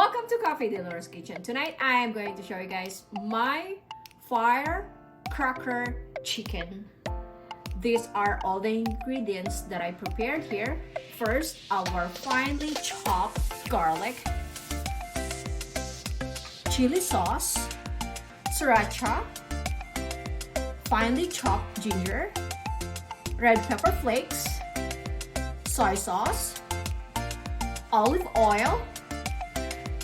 Welcome to Coffee Dealer's Kitchen. Tonight I am going to show you guys my Firecracker Chicken. These are all the ingredients that I prepared here. First, our finely chopped garlic, chili sauce, sriracha, finely chopped ginger, red pepper flakes, soy sauce, olive oil,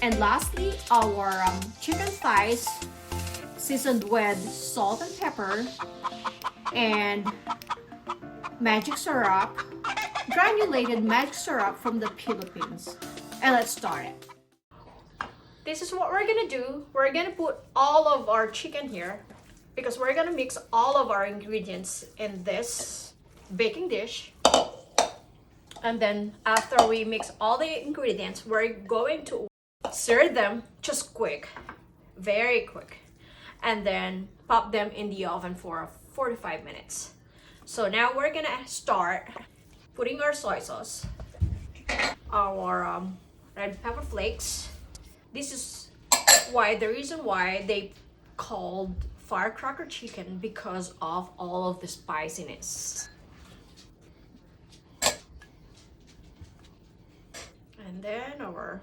and lastly, our chicken thighs seasoned with salt and pepper and magic syrup, granulated magic syrup from the Philippines. And let's start it. This is what we're gonna do. We're gonna put all of our chicken here because we're gonna mix all of our ingredients in this baking dish. And then after we mix all the ingredients, we're going to sear them just quick, very quick, and then pop them in the oven for 45 minutes. So now we're gonna start putting our soy sauce, our red pepper flakes. This is the reason why they called Firecracker Chicken, because of all of the spiciness. And then our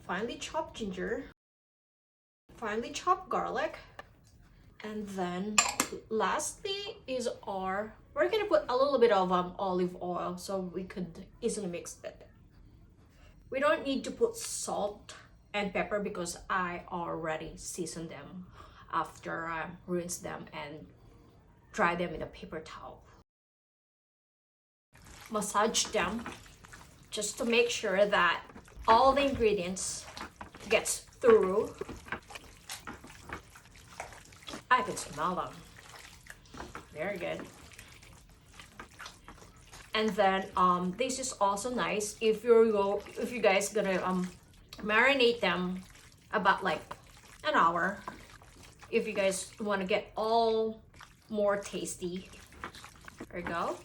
finely chopped ginger, finely chopped garlic, and then lastly is we're gonna put a little bit of olive oil so we could easily mix it. We don't need to put salt and pepper because I already seasoned them after I rinsed them and dry them in a paper towel. Massage them just to make sure that all the ingredients gets through. I can smell them. Very good. And then this is also nice if you guys gonna marinate them about like an hour. If you guys want to get all more tasty. There you go.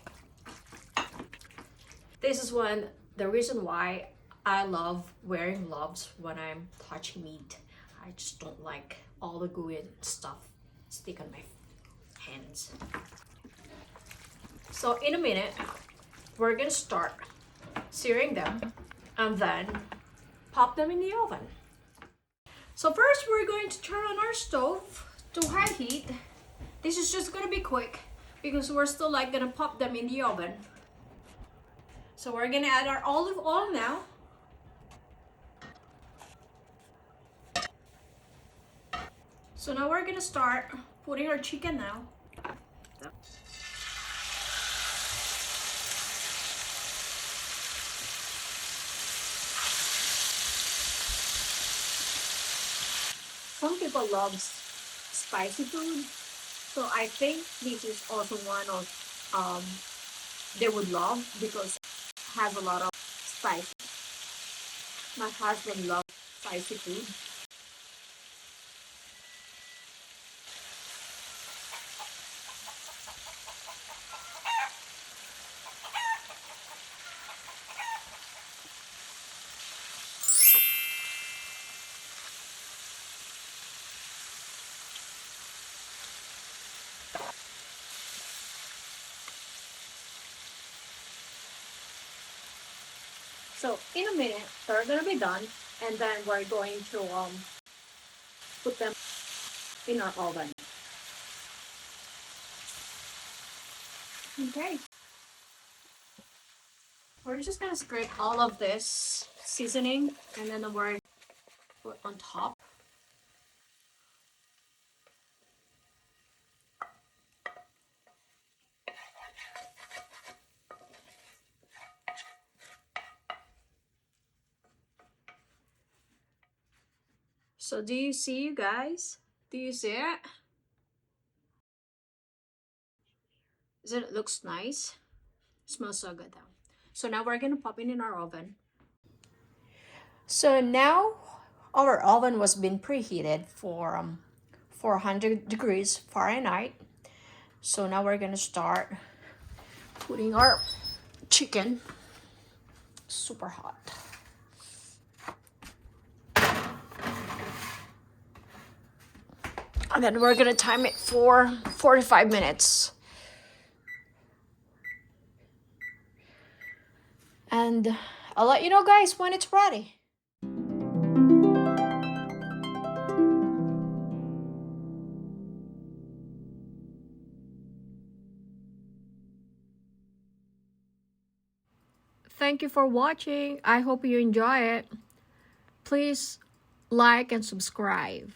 This is the reason why I love wearing gloves when I'm touching meat. I just don't like all the gooey stuff stick on my hands. So in a minute, we're gonna start searing them and then pop them in the oven. So first we're going to turn on our stove to high heat. This is just gonna be quick because we're still gonna pop them in the oven. So we're gonna add our olive oil now. So now we're gonna start putting our chicken now. Some people love spicy food, so I think this is also one of they would love because it has a lot of spice. My husband loves spicy food. So in a minute, they're gonna be done, and then we're going to put them in our oven. Okay. We're just gonna scrape all of this seasoning, and then we're put on top. So do you see, you guys? Do you see it? Doesn't it looks nice? It smells so good though. So now we're gonna pop it in our oven. So now our oven was been preheated for 400 degrees Fahrenheit. So now we're gonna start putting our chicken. Super hot. And then we're gonna time it for 45 minutes. And I'll let you know, guys, when it's ready. Thank you for watching. I hope you enjoy it. Please like and subscribe.